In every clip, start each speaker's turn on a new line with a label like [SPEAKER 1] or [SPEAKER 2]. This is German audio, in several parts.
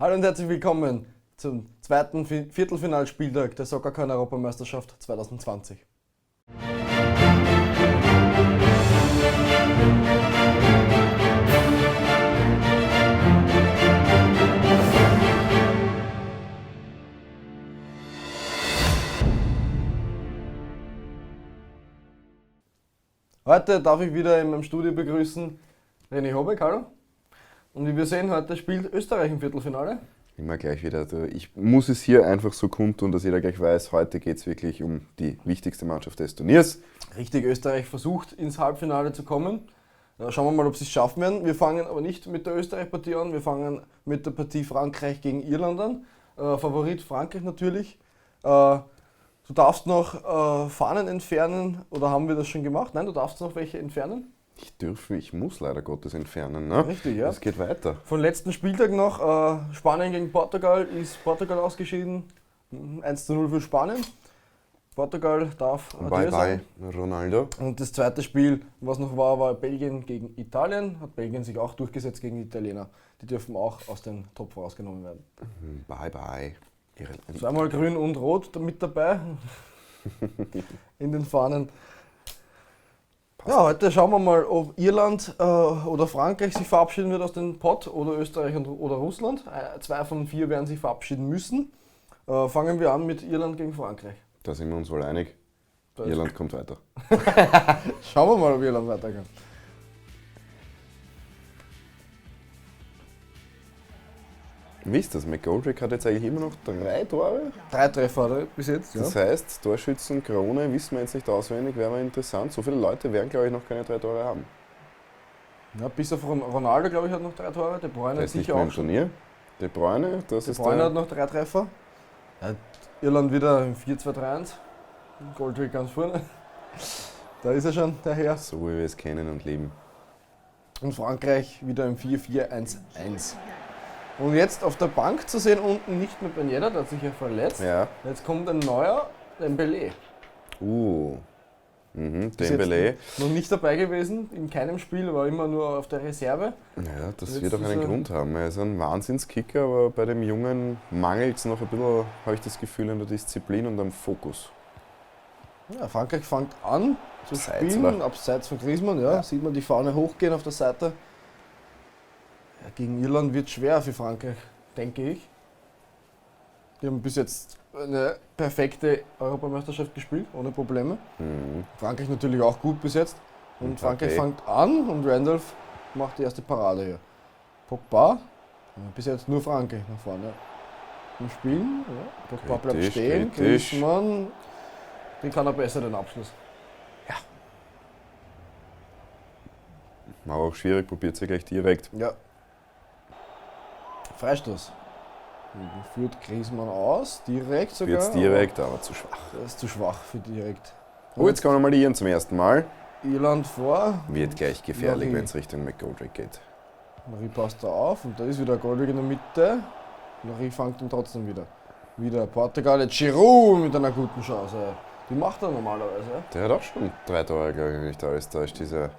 [SPEAKER 1] Hallo und herzlich willkommen zum zweiten Viertelfinalspieltag der Soccercon-Europameisterschaft 2020. Heute darf ich wieder in meinem Studio begrüßen René Hobeck, hallo. Und wie wir sehen, heute spielt Österreich im Viertelfinale.
[SPEAKER 2] Immer gleich wieder. Also ich muss es hier einfach so kundtun, dass jeder gleich weiß, heute geht es wirklich um die wichtigste Mannschaft des Turniers.
[SPEAKER 1] Richtig, Österreich versucht ins Halbfinale zu kommen. Schauen wir mal, ob sie es schaffen werden. Wir fangen aber nicht mit der Österreich-Partie an, wir fangen mit der Partie Frankreich gegen Irland an. Favorit Frankreich natürlich. Du darfst noch Fahnen entfernen, oder haben wir das schon gemacht? Nein, du darfst noch welche entfernen.
[SPEAKER 2] Ich muss leider Gottes entfernen. Ne?
[SPEAKER 1] Richtig, ja.
[SPEAKER 2] Es geht weiter.
[SPEAKER 1] Von letzten Spieltag noch, Spanien gegen Portugal, ist Portugal ausgeschieden. 1:0 für Spanien. Portugal darf
[SPEAKER 2] Bye bye, Ronaldo.
[SPEAKER 1] Und das zweite Spiel, was noch war Belgien gegen Italien. Hat Belgien sich auch durchgesetzt gegen die Italiener. Die dürfen auch aus den Topf rausgenommen werden.
[SPEAKER 2] Bye bye.
[SPEAKER 1] Zweimal grün und rot mit dabei in den Fahnen. Ja, heute schauen wir mal, ob Irland oder Frankreich sich verabschieden wird aus dem Pott oder Österreich oder Russland. 2 von 4 werden sich verabschieden müssen. Fangen wir an mit Irland gegen Frankreich.
[SPEAKER 2] Da sind wir uns wohl einig. Irland kommt weiter.
[SPEAKER 1] Schauen wir mal, ob Irland weiterkommt.
[SPEAKER 2] Wie ist das? McGoldrick hat jetzt eigentlich immer noch 3 Tore.
[SPEAKER 1] 3 Treffer oder? Bis jetzt.
[SPEAKER 2] Das heißt, Torschützenkrone wissen wir jetzt nicht auswendig, wäre mal interessant. So viele Leute werden, glaube ich, noch keine 3 Tore haben.
[SPEAKER 1] Ja, bis auf Ronaldo, glaube ich, hat noch 3 Tore. De Bruyne
[SPEAKER 2] Der
[SPEAKER 1] hat
[SPEAKER 2] ist nicht
[SPEAKER 1] sicher
[SPEAKER 2] mehr
[SPEAKER 1] auch
[SPEAKER 2] im Turnier. De Bruyne, das
[SPEAKER 1] De
[SPEAKER 2] ist
[SPEAKER 1] Bruyne
[SPEAKER 2] der...
[SPEAKER 1] hat noch 3 Treffer. Ja, Irland wieder im 4-2-3-1. Goldrick ganz vorne. Da ist er schon, der Herr.
[SPEAKER 2] So wie wir es kennen und lieben.
[SPEAKER 1] Und Frankreich wieder im 4-4-1-1. Und jetzt auf der Bank zu sehen, unten nicht mehr Ben Yedder, der hat sich ja verletzt.
[SPEAKER 2] Ja.
[SPEAKER 1] Jetzt kommt ein neuer, Dembélé.
[SPEAKER 2] Dembélé.
[SPEAKER 1] Noch nicht dabei gewesen, in keinem Spiel, war immer nur auf der Reserve.
[SPEAKER 2] Ja, das
[SPEAKER 1] Jetzt
[SPEAKER 2] wird auch einen Grund haben. Er ist ein Wahnsinnskicker, aber bei dem Jungen mangelt es noch ein bisschen, habe ich das Gefühl, an der Disziplin und am Fokus.
[SPEAKER 1] Ja, Frankreich fängt an zu
[SPEAKER 2] Abseits,
[SPEAKER 1] spielen,
[SPEAKER 2] oder?
[SPEAKER 1] abseits von Griezmann, ja. Sieht man die Fahne hochgehen auf der Seite. Ja, gegen Irland wird schwer für Frankreich, denke ich. Die haben bis jetzt eine perfekte Europameisterschaft gespielt, ohne Probleme. Frankreich natürlich auch gut bis jetzt. Und Frankreich fängt an und Randolph macht die erste Parade hier. Pogba, bis jetzt nur Frankreich nach vorne im Spielen. Ja. Pogba bleibt
[SPEAKER 2] Kritisch,
[SPEAKER 1] stehen,
[SPEAKER 2] kritisch.
[SPEAKER 1] Griezmann, den kann er besser, den Abschluss.
[SPEAKER 2] Aber auch schwierig, probiert sie gleich direkt.
[SPEAKER 1] Ja. Freistoß. Führt Griezmann aus, direkt sogar.
[SPEAKER 2] Jetzt direkt, aber zu schwach.
[SPEAKER 1] Das ist zu schwach für direkt.
[SPEAKER 2] Oh, jetzt kommen wir mal die Iren zum ersten Mal.
[SPEAKER 1] Irland vor.
[SPEAKER 2] Wird gleich gefährlich,
[SPEAKER 1] Marie.
[SPEAKER 2] wenn es Richtung McGoldrick geht.
[SPEAKER 1] Marie passt da auf und da ist wieder Goldrick in der Mitte. Marie fängt ihn trotzdem wieder. Wieder Portugal, jetzt Giroud mit einer guten Chance. Die macht er normalerweise.
[SPEAKER 2] Der hat auch schon 3 Tore, glaube ich, wenn nicht alles täuscht, dieser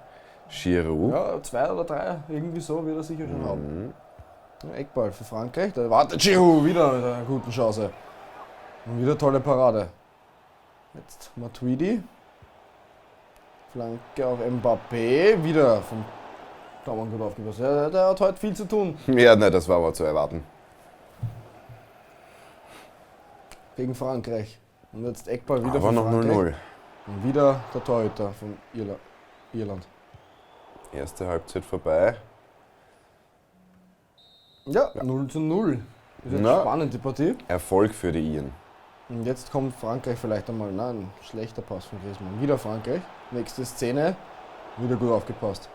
[SPEAKER 2] Giroud.
[SPEAKER 1] Ja, 2 oder 3, irgendwie so wird er sicher schon haben. Ja, Eckball für Frankreich, da wartet Giroud wieder mit einer guten Chance. Und wieder tolle Parade. Jetzt Matuidi. Flanke auf Mbappé, wieder vom Daumann gut aufgepasst. Ja, der hat heute viel zu tun.
[SPEAKER 2] Ja, nein, das war aber zu erwarten.
[SPEAKER 1] Gegen Frankreich. Und jetzt Eckball wieder
[SPEAKER 2] Aber
[SPEAKER 1] von
[SPEAKER 2] noch
[SPEAKER 1] Frankreich.
[SPEAKER 2] 0-0.
[SPEAKER 1] Und wieder der Torhüter von Irland.
[SPEAKER 2] Erste Halbzeit vorbei.
[SPEAKER 1] Ja, 0:0. Ist jetzt
[SPEAKER 2] Na.
[SPEAKER 1] spannend, die Partie.
[SPEAKER 2] Erfolg für die Iren.
[SPEAKER 1] Und jetzt kommt Frankreich vielleicht einmal. Nein, schlechter Pass von Griezmann. Wieder Frankreich. Nächste Szene. Wieder gut aufgepasst.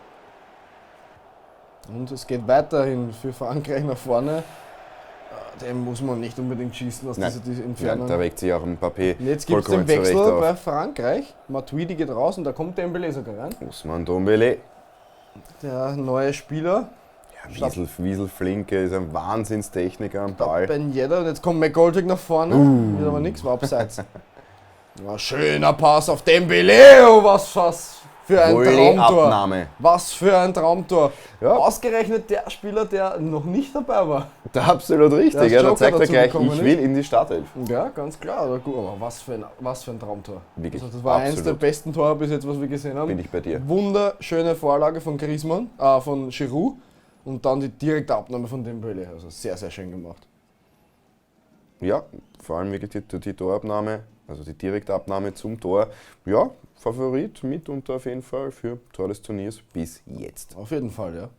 [SPEAKER 1] Und es geht weiterhin für Frankreich nach vorne. Den muss man nicht unbedingt schießen aus dieser Entfernung.
[SPEAKER 2] Ja, da weckt sich auch Mbappé.
[SPEAKER 1] Und jetzt gibt es den
[SPEAKER 2] vollkommen zurecht
[SPEAKER 1] Wechsel
[SPEAKER 2] auf.
[SPEAKER 1] bei Frankreich. Matuidi geht raus und da kommt der Dembélé sogar rein.
[SPEAKER 2] Ousmane Dembélé.
[SPEAKER 1] Der neue Spieler.
[SPEAKER 2] Ja, Wieselflinke ist ein Wahnsinnstechniker am Ball.
[SPEAKER 1] Ben Yedder. Und jetzt kommt McGoldrick nach vorne. Wird aber nichts, war abseits. Ja, schöner Pass auf Dembélé. Oh, was für ein Traumtor.
[SPEAKER 2] Abnahme.
[SPEAKER 1] Was für ein Traumtor.
[SPEAKER 2] Ja.
[SPEAKER 1] Ausgerechnet der Spieler, der noch nicht dabei war.
[SPEAKER 2] Da absolut richtig.
[SPEAKER 1] Der ist
[SPEAKER 2] Ja, da
[SPEAKER 1] Joker
[SPEAKER 2] zeigt er
[SPEAKER 1] dazu
[SPEAKER 2] gleich,
[SPEAKER 1] gekommen
[SPEAKER 2] ich will in die Startelf.
[SPEAKER 1] Ja, ganz klar. Aber gut, aber was für ein Traumtor.
[SPEAKER 2] Wirklich,
[SPEAKER 1] Also das war eines der
[SPEAKER 2] absolut.
[SPEAKER 1] besten Tore bis jetzt, was wir gesehen haben.
[SPEAKER 2] Bin ich bei dir.
[SPEAKER 1] Wunderschöne Vorlage von Griezmann, von Giroud und dann die direkte Abnahme von Dembélé. Also sehr, sehr schön gemacht.
[SPEAKER 2] Ja, vor allem wirklich die Torabnahme, also die direkte Abnahme zum Tor. Ja, Favorit mitunter auf jeden Fall für Tor des Turniers bis jetzt.
[SPEAKER 1] Auf jeden Fall, ja.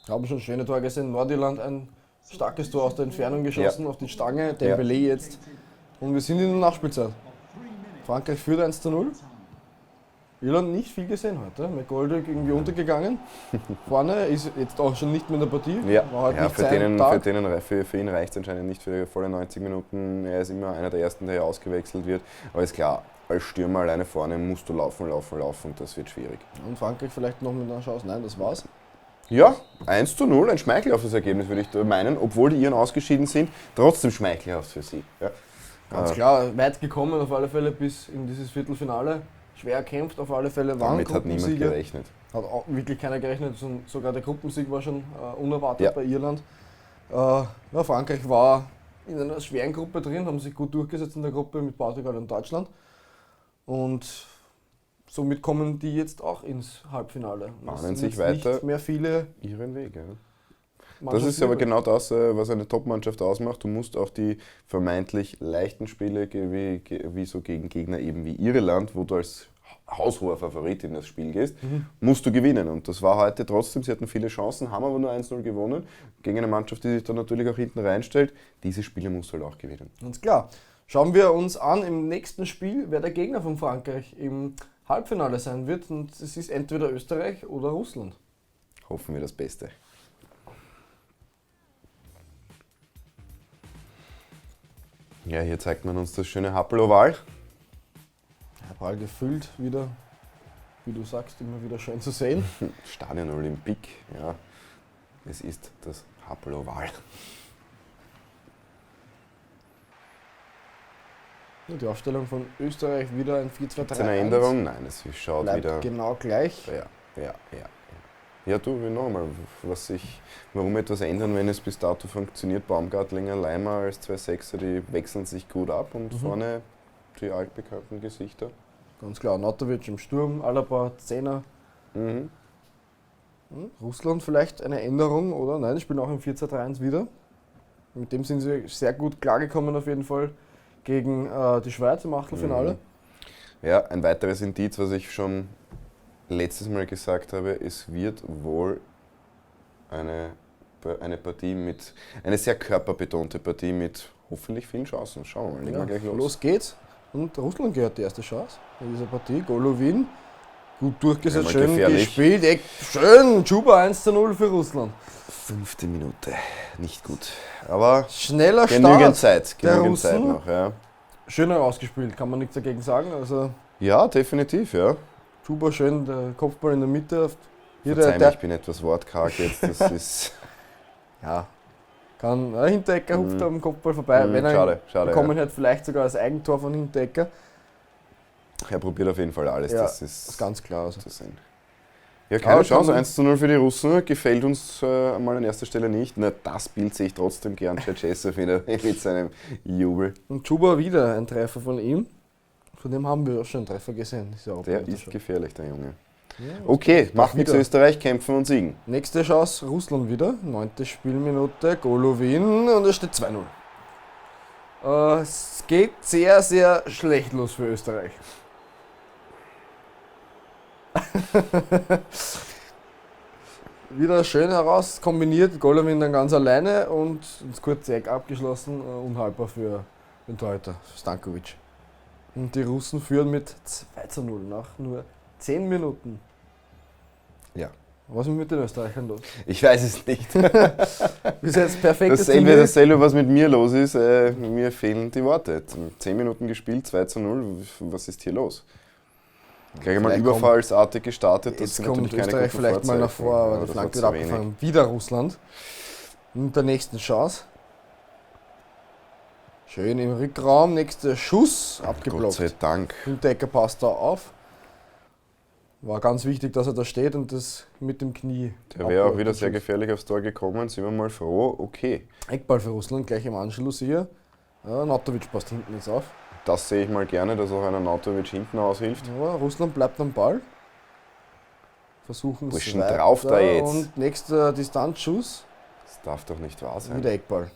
[SPEAKER 1] Haben schon schöne Tore gesehen. Nordirland ein starkes Tor aus der Entfernung geschossen, auf die Stange. Dembélé jetzt. Und wir sind in der Nachspielzeit. Frankreich führt 1:0. Irland nicht viel gesehen heute. McGoldrick irgendwie untergegangen. Vorne ist jetzt auch schon nicht mehr in der Partie.
[SPEAKER 2] Ja,
[SPEAKER 1] War halt nicht
[SPEAKER 2] für
[SPEAKER 1] sein Tag.
[SPEAKER 2] für ihn reicht es anscheinend nicht für volle 90 Minuten. Er ist immer einer der Ersten, der hier ausgewechselt wird. Aber ist klar, als Stürmer alleine vorne musst du laufen. Das wird schwierig.
[SPEAKER 1] Und Frankreich vielleicht noch mit einer Chance. Nein, das war's.
[SPEAKER 2] Ja, 1:0, ein schmeichelhaftes Ergebnis, würde ich meinen. Obwohl die Iren ausgeschieden sind, trotzdem schmeichelhaft für sie. Ja.
[SPEAKER 1] Ganz klar, weit gekommen auf alle Fälle bis in dieses Viertelfinale. Schwer erkämpft auf alle Fälle. Waren
[SPEAKER 2] Damit hat niemand
[SPEAKER 1] Gruppensieger.
[SPEAKER 2] gerechnet.
[SPEAKER 1] Hat auch wirklich keiner gerechnet. Sogar der Gruppensieg war schon unerwartet
[SPEAKER 2] Ja.
[SPEAKER 1] bei Irland. Ja, Frankreich war in einer schweren Gruppe drin, haben sich gut durchgesetzt in der Gruppe mit Portugal und Deutschland. Und somit kommen die jetzt auch ins Halbfinale. Es
[SPEAKER 2] Bahnen
[SPEAKER 1] sind
[SPEAKER 2] sich
[SPEAKER 1] jetzt
[SPEAKER 2] weiter
[SPEAKER 1] nicht mehr viele
[SPEAKER 2] ihren Weg. Ja. Das
[SPEAKER 1] Mannschaften
[SPEAKER 2] ist aber
[SPEAKER 1] übrig.
[SPEAKER 2] genau das, was eine Top-Mannschaft ausmacht. Du musst auch die vermeintlich leichten Spiele, wie so gegen Gegner eben wie Irland, wo du als haushoher Favorit in das Spiel gehst, musst du gewinnen. Und das war heute trotzdem. Sie hatten viele Chancen, haben aber nur 1:0 gewonnen. Gegen eine Mannschaft, die sich dann natürlich auch hinten reinstellt. Diese Spiele musst du halt auch gewinnen.
[SPEAKER 1] Ganz klar. Schauen wir uns an im nächsten Spiel, wer der Gegner von Frankreich im Halbfinale sein wird. Und es ist entweder Österreich oder Russland.
[SPEAKER 2] Hoffen wir das Beste. Ja, hier zeigt man uns das schöne Happel-Oval.
[SPEAKER 1] Ja, prall gefüllt wieder, wie du sagst, immer wieder schön zu sehen.
[SPEAKER 2] Stadion Olympique, ja. Es ist das Happel-Oval.
[SPEAKER 1] Und die Aufstellung von Österreich wieder ein 4-2-3-1.
[SPEAKER 2] Gibt es eine Änderung? Nein, es schaut
[SPEAKER 1] Bleibt
[SPEAKER 2] wieder.
[SPEAKER 1] genau gleich.
[SPEAKER 2] Ja. Ja, du, wie nochmal, warum etwas ändern, wenn es bis dato funktioniert? Baumgartlinger, Leimer als 2 Sechser, die wechseln sich gut ab und vorne die altbekannten Gesichter.
[SPEAKER 1] Ganz klar, Natovic im Sturm, Alaba, Zehner.
[SPEAKER 2] Mhm.
[SPEAKER 1] Russland vielleicht eine Änderung, oder? Nein, die spielen auch im 4-2-3-1 wieder. Mit dem sind sie sehr gut klargekommen auf jeden Fall gegen die Schweiz im Achtelfinale.
[SPEAKER 2] Ja, ein weiteres Indiz, was ich schon letztes Mal gesagt habe, es wird wohl eine Partie mit, eine sehr körperbetonte Partie mit hoffentlich vielen Chancen. Schauen wir mal, legen wir gleich los.
[SPEAKER 1] Los geht's. Und Russland gehört die erste Chance in dieser Partie. Golovin, gut durchgesetzt,
[SPEAKER 2] Einmal
[SPEAKER 1] schön
[SPEAKER 2] gefährlich.
[SPEAKER 1] gespielt. Schön, Juba 1:0 für Russland.
[SPEAKER 2] 5. Minute, nicht gut. Aber
[SPEAKER 1] Schneller
[SPEAKER 2] genügend
[SPEAKER 1] Start
[SPEAKER 2] Zeit,
[SPEAKER 1] der
[SPEAKER 2] genügend Zeit
[SPEAKER 1] Russen.
[SPEAKER 2] noch. Ja.
[SPEAKER 1] Schön herausgespielt, kann man nichts dagegen sagen. Also
[SPEAKER 2] Ja, definitiv, ja.
[SPEAKER 1] Juba schön, der Kopfball in der Mitte. Hier
[SPEAKER 2] Verzeih mir,
[SPEAKER 1] der,
[SPEAKER 2] ich bin etwas wortkarg jetzt. Das ist
[SPEAKER 1] ja, kann Hinteregger hupft am Kopfball vorbei. Wenn er
[SPEAKER 2] schade,
[SPEAKER 1] bekommen hat, vielleicht sogar als Eigentor von Hinteregger.
[SPEAKER 2] Er probiert auf jeden Fall alles.
[SPEAKER 1] Ja,
[SPEAKER 2] Das
[SPEAKER 1] ist
[SPEAKER 2] ist
[SPEAKER 1] ganz klar. Also.
[SPEAKER 2] zu sehen. Ja, keine
[SPEAKER 1] Aber
[SPEAKER 2] Chance.
[SPEAKER 1] kann man-
[SPEAKER 2] 1:0 für die Russen. Gefällt uns mal an erster Stelle nicht. Na, das Bild sehe ich trotzdem gern. Tschetschesow wieder mit seinem Jubel.
[SPEAKER 1] Und Juba wieder ein Treffer von ihm. Von dem haben wir auch schon einen Treffer gesehen. Ist ja auch
[SPEAKER 2] Der
[SPEAKER 1] gut,
[SPEAKER 2] ist gefährlich, der Junge.
[SPEAKER 1] Ja,
[SPEAKER 2] Okay, macht nichts
[SPEAKER 1] wieder.
[SPEAKER 2] Österreich, kämpfen und siegen.
[SPEAKER 1] Nächste Chance, Russland wieder. 9. Spielminute, Golovin und es steht 2:0. Es geht sehr, sehr schlecht los für Österreich. Wieder schön heraus kombiniert, Golovin dann ganz alleine und das kurze Eck abgeschlossen, unhaltbar für den Torhüter Stankovic. Und die Russen führen mit 2:0 nach nur 10 Minuten.
[SPEAKER 2] Ja.
[SPEAKER 1] Was ist mit den Österreichern los?
[SPEAKER 2] Ich weiß es nicht.
[SPEAKER 1] Bis jetzt perfektes
[SPEAKER 2] Dasselbe, was mit mir los ist. Mir fehlen die Worte. 10 Minuten gespielt, 2:0. Was ist hier los? Gleich einmal
[SPEAKER 1] Vielleicht
[SPEAKER 2] überfallsartig gestartet.
[SPEAKER 1] Jetzt
[SPEAKER 2] sind
[SPEAKER 1] kommt
[SPEAKER 2] natürlich keine
[SPEAKER 1] Österreich
[SPEAKER 2] guten
[SPEAKER 1] vielleicht mal nach
[SPEAKER 2] Vorzeichen.
[SPEAKER 1] vor, aber
[SPEAKER 2] Ja,
[SPEAKER 1] die
[SPEAKER 2] das
[SPEAKER 1] Flanke
[SPEAKER 2] war
[SPEAKER 1] wird
[SPEAKER 2] zu
[SPEAKER 1] abgefangen. Wieder Russland. Mit der nächsten Chance. Schön im Rückraum, nächster Schuss,
[SPEAKER 2] Gott
[SPEAKER 1] abgeblockt.
[SPEAKER 2] sei Dank.
[SPEAKER 1] Hinteregger passt da auf. War ganz wichtig, dass er da steht und das mit dem Knie.
[SPEAKER 2] Der wäre auch wieder
[SPEAKER 1] abläuft.
[SPEAKER 2] sehr gefährlich aufs Tor gekommen. Sind wir mal froh, okay.
[SPEAKER 1] Eckball für Russland, gleich im Anschluss hier. Ja, Natovic passt hinten jetzt auf.
[SPEAKER 2] Das sehe ich mal gerne, dass auch einer Nautovic hinten aushilft.
[SPEAKER 1] Aber Russland bleibt am Ball. Versuchen es
[SPEAKER 2] Burschen
[SPEAKER 1] weiter.
[SPEAKER 2] drauf da jetzt.
[SPEAKER 1] Und nächster Distanzschuss,
[SPEAKER 2] Das darf doch nicht wahr sein.
[SPEAKER 1] wieder Eckball.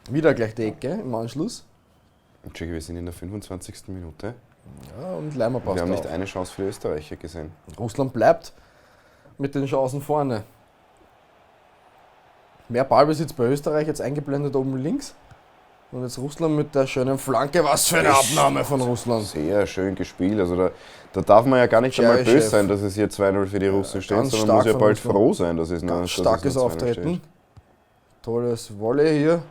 [SPEAKER 1] Wieder gleich die Ecke im Anschluss.
[SPEAKER 2] Entschuldigung, wir sind in der 25. Minute.
[SPEAKER 1] Ja, und Leimer passt
[SPEAKER 2] Wir haben
[SPEAKER 1] auf.
[SPEAKER 2] nicht eine Chance für die Österreicher gesehen.
[SPEAKER 1] Russland bleibt mit den Chancen vorne. Mehr Ballbesitz bei Österreich, jetzt eingeblendet oben links. Und jetzt Russland mit der schönen Flanke. Was für eine Abnahme von Russland.
[SPEAKER 2] Sehr schön gespielt. Also da darf man ja gar nicht einmal
[SPEAKER 1] Cheryshev.
[SPEAKER 2] böse sein, dass es hier 2-0 für die Russen steht,
[SPEAKER 1] ganz
[SPEAKER 2] sondern man muss
[SPEAKER 1] stark
[SPEAKER 2] ja
[SPEAKER 1] von
[SPEAKER 2] bald
[SPEAKER 1] Russland.
[SPEAKER 2] froh sein, dass es nur
[SPEAKER 1] Ganz starkes
[SPEAKER 2] dass es nur 2-0
[SPEAKER 1] Auftreten.
[SPEAKER 2] steht.
[SPEAKER 1] Tolles Volley hier.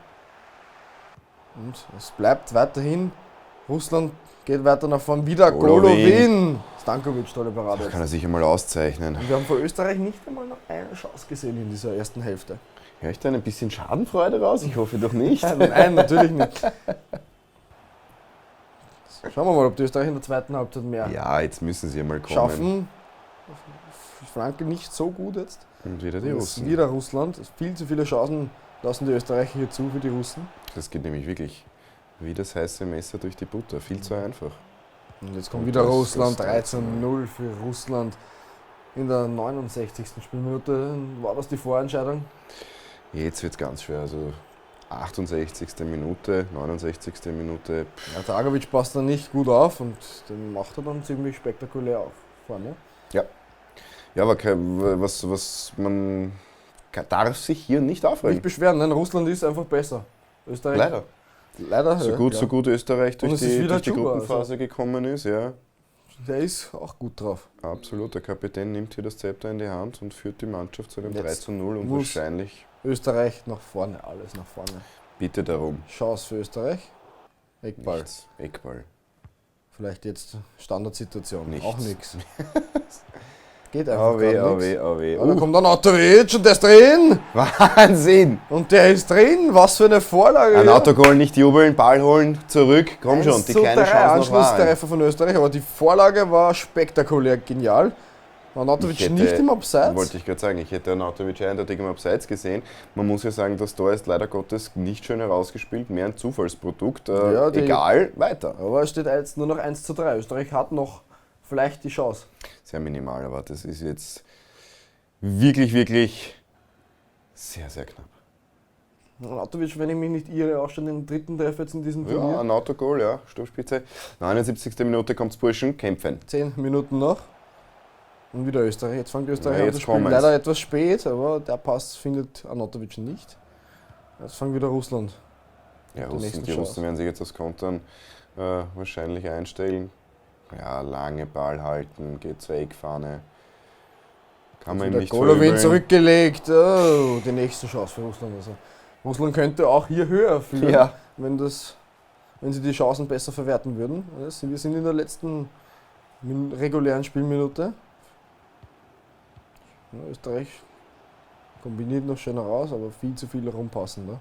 [SPEAKER 1] Und es bleibt weiterhin. Russland geht weiter nach vorn. Wieder
[SPEAKER 2] Golovin.
[SPEAKER 1] Golovin. Stankovic, tolle Parade.
[SPEAKER 2] Da kann er sich einmal auszeichnen.
[SPEAKER 1] Und wir haben von Österreich nicht einmal noch eine Chance gesehen in dieser ersten Hälfte.
[SPEAKER 2] Höre ich da ein bisschen Schadenfreude raus? Ich hoffe doch nicht.
[SPEAKER 1] Nein, natürlich nicht. Schauen wir mal, ob die Österreicher in der zweiten Halbzeit mehr
[SPEAKER 2] Ja, jetzt müssen sie einmal kommen.
[SPEAKER 1] schaffen. Die Flanke nicht so gut jetzt.
[SPEAKER 2] Und wieder die
[SPEAKER 1] Das ist
[SPEAKER 2] Russen.
[SPEAKER 1] wieder Russland. Viel zu viele Chancen lassen die Österreicher hier zu für die Russen.
[SPEAKER 2] Das geht nämlich wirklich wie das heiße Messer durch die Butter. Viel zu einfach.
[SPEAKER 1] Und jetzt kommt
[SPEAKER 2] Und
[SPEAKER 1] wieder
[SPEAKER 2] das-
[SPEAKER 1] Russland,
[SPEAKER 2] das
[SPEAKER 1] 13-0 für Russland. In der 69. Spielminute war das die Vorentscheidung.
[SPEAKER 2] Jetzt wird es ganz schwer. Also 68. Minute, 69. Minute.
[SPEAKER 1] Ja, Dragovic passt da nicht gut auf und den macht er dann ziemlich spektakulär auf vorne.
[SPEAKER 2] Ja, aber was man darf sich hier nicht
[SPEAKER 1] Nicht
[SPEAKER 2] aufregen.
[SPEAKER 1] beschweren, nein, Russland ist einfach besser. Österreich
[SPEAKER 2] Leider.
[SPEAKER 1] Leider.
[SPEAKER 2] So
[SPEAKER 1] ja,
[SPEAKER 2] gut,
[SPEAKER 1] ja.
[SPEAKER 2] so gut Österreich
[SPEAKER 1] Und
[SPEAKER 2] durch
[SPEAKER 1] es ist wieder
[SPEAKER 2] die
[SPEAKER 1] Chuba,
[SPEAKER 2] Gruppenphase gekommen ist, ja.
[SPEAKER 1] Der ist auch gut drauf.
[SPEAKER 2] Absolut. Der Kapitän nimmt hier das Zepter in die Hand und führt die Mannschaft zu einem
[SPEAKER 1] Jetzt
[SPEAKER 2] 3:0 und
[SPEAKER 1] muss-
[SPEAKER 2] wahrscheinlich
[SPEAKER 1] Österreich nach vorne, alles nach vorne.
[SPEAKER 2] bitte darum.
[SPEAKER 1] Chance für Österreich. Eckball.
[SPEAKER 2] Nichts. Eckball.
[SPEAKER 1] Vielleicht jetzt Standardsituation.
[SPEAKER 2] Nichts.
[SPEAKER 1] Auch nichts. Geht einfach
[SPEAKER 2] Auweh,
[SPEAKER 1] gar nichts.
[SPEAKER 2] auweh, auweh.
[SPEAKER 1] Ja, da kommt dann Autovic und der ist drin.
[SPEAKER 2] Wahnsinn!
[SPEAKER 1] Und der ist drin. Was für eine Vorlage.
[SPEAKER 2] Ein
[SPEAKER 1] hier.
[SPEAKER 2] Autogoal, nicht jubeln, Ball holen, zurück. Komm schon, die
[SPEAKER 1] 1:3
[SPEAKER 2] kleine Chance noch war.
[SPEAKER 1] Anschlusstreffer von Österreich, aber die Vorlage war spektakulär genial. Arnautovic
[SPEAKER 2] Ich hätte-
[SPEAKER 1] nicht im Abseits.
[SPEAKER 2] Wollte ich gerade sagen, ich hätte Arnautovic eindeutig im Abseits gesehen. Man muss ja sagen, das Tor ist leider Gottes nicht schön herausgespielt, mehr ein Zufallsprodukt.
[SPEAKER 1] Ja,
[SPEAKER 2] Egal, weiter.
[SPEAKER 1] Aber es steht jetzt nur noch 1:3. Österreich hat noch vielleicht die Chance.
[SPEAKER 2] Sehr minimal, aber das ist jetzt wirklich, wirklich sehr, sehr knapp.
[SPEAKER 1] Arnautovic, wenn ich mich nicht irre, auch schon den dritten Treffer jetzt in diesem
[SPEAKER 2] Ja,
[SPEAKER 1] Turnier.
[SPEAKER 2] ein Autogoal, ja, Sturmspitze. 79. Minute kommt's Burschen, kämpfen.
[SPEAKER 1] 10 Minuten noch. Und wieder Österreich. Jetzt fängt Österreich
[SPEAKER 2] Ja,
[SPEAKER 1] an
[SPEAKER 2] jetzt
[SPEAKER 1] das Spiel.
[SPEAKER 2] kommen's.
[SPEAKER 1] Leider etwas spät, aber der Pass findet Arnautovic nicht. Jetzt fängt wieder Russland.
[SPEAKER 2] Ja,
[SPEAKER 1] Die nächsten
[SPEAKER 2] die
[SPEAKER 1] Chance.
[SPEAKER 2] Russen werden sich jetzt aufs Kontern wahrscheinlich einstellen. Ja, lange Ball halten, geht zur Eckfahne. Kann man ihm
[SPEAKER 1] Der
[SPEAKER 2] nicht
[SPEAKER 1] Golovin
[SPEAKER 2] verübeln.
[SPEAKER 1] zurückgelegt. Oh, die nächste Chance für Russland. Also Russland könnte auch hier höher führen,
[SPEAKER 2] Ja.
[SPEAKER 1] wenn sie die Chancen besser verwerten würden. Also wir sind in der letzten regulären Spielminute. Ja, Österreich kombiniert noch schön heraus, aber viel zu viel rumpassen. Ne?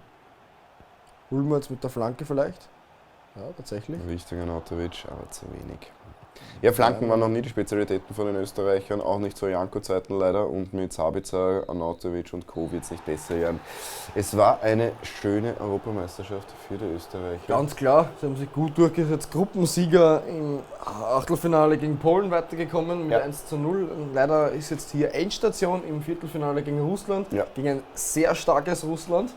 [SPEAKER 1] Ulmer jetzt mit der Flanke vielleicht. Ja, tatsächlich.
[SPEAKER 2] Richtung Arnautovic, aber zu wenig. Ja, Flanken waren noch nie die Spezialitäten von den Österreichern, auch nicht zu Janko-Zeiten leider. Und mit Sabitzer, Arnautovic und Co. wird es nicht besser werden. Es war eine schöne Europameisterschaft für die Österreicher.
[SPEAKER 1] Ganz klar, sie haben sich gut durchgesetzt. Gruppensieger im Achtelfinale gegen Polen weitergekommen mit
[SPEAKER 2] Ja.
[SPEAKER 1] 1:0. Und leider ist jetzt hier Endstation im Viertelfinale gegen Russland.
[SPEAKER 2] Ja.
[SPEAKER 1] Gegen ein sehr starkes Russland.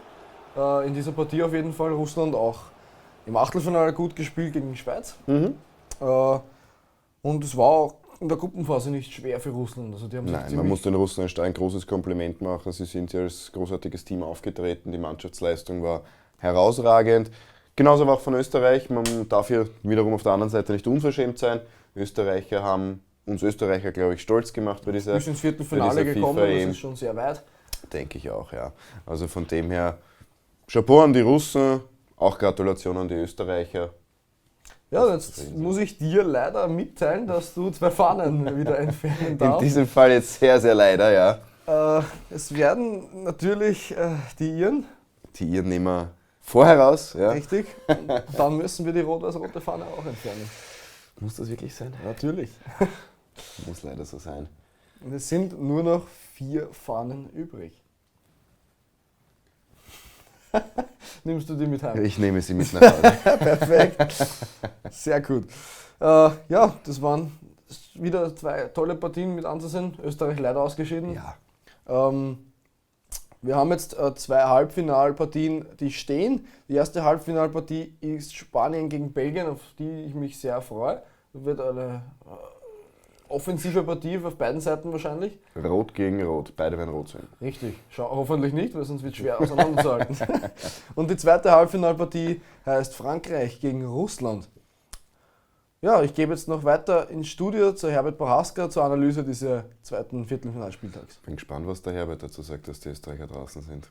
[SPEAKER 1] In dieser Partie auf jeden Fall. Russland auch im Achtelfinale gut gespielt gegen die Schweiz.
[SPEAKER 2] Mhm.
[SPEAKER 1] Und es war auch in der Gruppenphase nicht schwer für Russland. Also die haben sich
[SPEAKER 2] Nein, man
[SPEAKER 1] ziemlich
[SPEAKER 2] muss den Russen ein großes Kompliment machen. Sie sind ja als großartiges Team aufgetreten. Die Mannschaftsleistung war herausragend. Genauso war auch von Österreich. Man darf hier wiederum auf der anderen Seite nicht unverschämt sein. Österreicher haben uns Österreicher, glaube ich, stolz gemacht bei dieser,
[SPEAKER 1] bis ins Viertelfinale
[SPEAKER 2] dieser
[SPEAKER 1] gekommen. Das
[SPEAKER 2] FIFA-EM.
[SPEAKER 1] ist schon sehr weit.
[SPEAKER 2] Denke ich auch, ja. Also von dem her, Chapeau an die Russen, auch Gratulation an die Österreicher.
[SPEAKER 1] Ja, jetzt muss ich dir leider mitteilen, dass du 2 Fahnen wieder entfernen
[SPEAKER 2] In
[SPEAKER 1] darfst.
[SPEAKER 2] diesem Fall jetzt sehr, sehr leider, ja.
[SPEAKER 1] Es werden natürlich die Iren,
[SPEAKER 2] Die Iren nehmen wir vorher raus. Ja.
[SPEAKER 1] richtig. Und dann müssen wir die rot-weiß-rote Fahne auch entfernen.
[SPEAKER 2] Muss das wirklich sein?
[SPEAKER 1] Natürlich.
[SPEAKER 2] Muss leider so sein.
[SPEAKER 1] Und es sind nur noch 4 Fahnen übrig. Nimmst du die mit heim?
[SPEAKER 2] Ich nehme sie mit nach Hause.
[SPEAKER 1] Perfekt. Sehr gut. Ja, das waren wieder 2 tolle Partien mit anzusehen. Österreich leider ausgeschieden.
[SPEAKER 2] Ja.
[SPEAKER 1] Wir haben jetzt 2 Halbfinalpartien, die stehen. Die erste Halbfinalpartie ist Spanien gegen Belgien, auf die ich mich sehr freue. Das wird eine offensive Partie auf beiden Seiten wahrscheinlich.
[SPEAKER 2] Rot gegen Rot, beide werden rot sein.
[SPEAKER 1] Richtig, hoffentlich nicht, weil sonst wird es schwer auseinanderzuhalten. Und die zweite Halbfinalpartie heißt Frankreich gegen Russland. Ja, ich gebe jetzt noch weiter ins Studio zu Herbert Prohaska zur Analyse dieses zweiten Viertelfinalspieltags.
[SPEAKER 2] Bin gespannt, was der Herbert dazu sagt, dass die Österreicher draußen sind.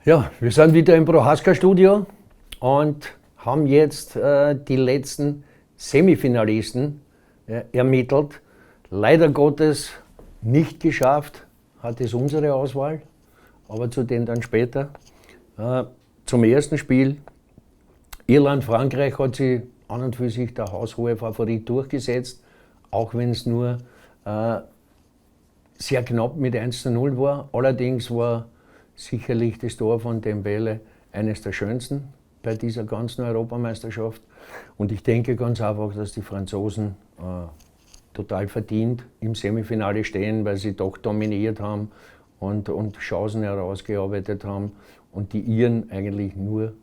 [SPEAKER 3] Ja, wir sind wieder im Prohaska-Studio und haben jetzt die letzten Semifinalisten ermittelt. Leider Gottes nicht geschafft, hat es unsere Auswahl, aber zu denen dann später. Zum ersten Spiel, Irland-Frankreich hat sich an und für sich der haushohe Favorit durchgesetzt, auch wenn es nur sehr knapp mit 1:0 war. Allerdings war sicherlich das Tor von Dembele eines der schönsten bei dieser ganzen Europameisterschaft. Und ich denke ganz einfach, dass die Franzosen total verdient im Semifinale stehen, weil sie doch dominiert haben und Chancen herausgearbeitet haben und die Iren eigentlich nur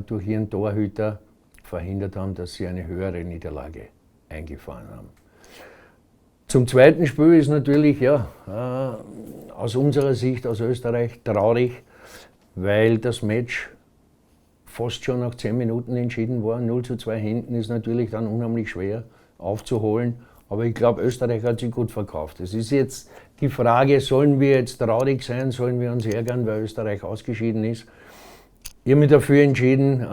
[SPEAKER 3] durch ihren Torhüter verhindert haben, dass sie eine höhere Niederlage eingefahren haben. Zum zweiten Spiel ist natürlich aus unserer Sicht, aus Österreich, traurig, weil das Match fast schon nach 10 Minuten entschieden war. 0:2 hinten ist natürlich dann unheimlich schwer aufzuholen. Aber ich glaube, Österreich hat sich gut verkauft. Es ist jetzt die Frage, sollen wir jetzt traurig sein, sollen wir uns ärgern, weil Österreich ausgeschieden ist. Ich habe mich dafür entschieden,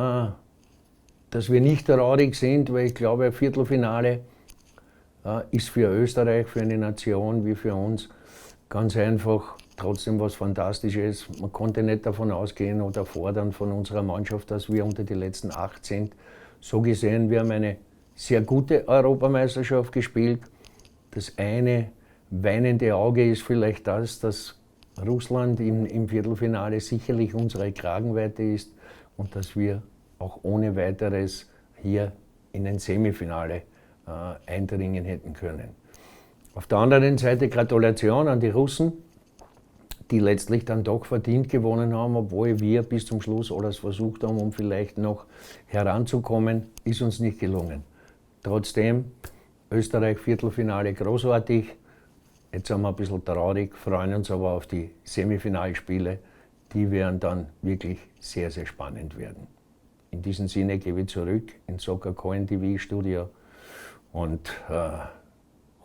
[SPEAKER 3] dass wir nicht traurig sind, weil ich glaube, ein Viertelfinale ist für Österreich, für eine Nation wie für uns ganz einfach trotzdem was Fantastisches. Man konnte nicht davon ausgehen oder fordern von unserer Mannschaft, dass wir unter die letzten 8 sind. So gesehen, wir haben eine sehr gute Europameisterschaft gespielt. Das eine weinende Auge ist vielleicht das, dass Russland im Viertelfinale sicherlich unsere Kragenweite ist und dass wir auch ohne weiteres hier in ein Semifinale eindringen hätten können. Auf der anderen Seite Gratulation an die Russen, die letztlich dann doch verdient gewonnen haben, obwohl wir bis zum Schluss alles versucht haben, um vielleicht noch heranzukommen, ist uns nicht gelungen. Trotzdem, Österreich Viertelfinale großartig. Jetzt sind wir ein bisschen traurig, freuen uns aber auf die Semifinalspiele. Die werden dann wirklich sehr, sehr spannend werden. In diesem Sinne gebe ich zurück ins Soccer Coin TV Studio und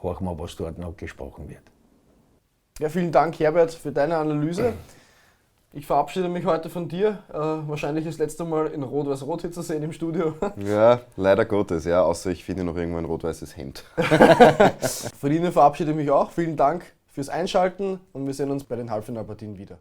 [SPEAKER 3] horchen wir, was dort noch gesprochen wird.
[SPEAKER 1] Ja, vielen Dank, Herbert, für deine Analyse. Ich verabschiede mich heute von dir. Wahrscheinlich das letzte Mal in Rot-Weiß-Rot hier zu sehen im Studio.
[SPEAKER 2] Ja, leider Gottes, ja, außer ich finde noch irgendwo ein rot-weißes Hemd.
[SPEAKER 1] Von Ihnen verabschiede ich mich auch. Vielen Dank fürs Einschalten und wir sehen uns bei den Halbfinalpartien wieder.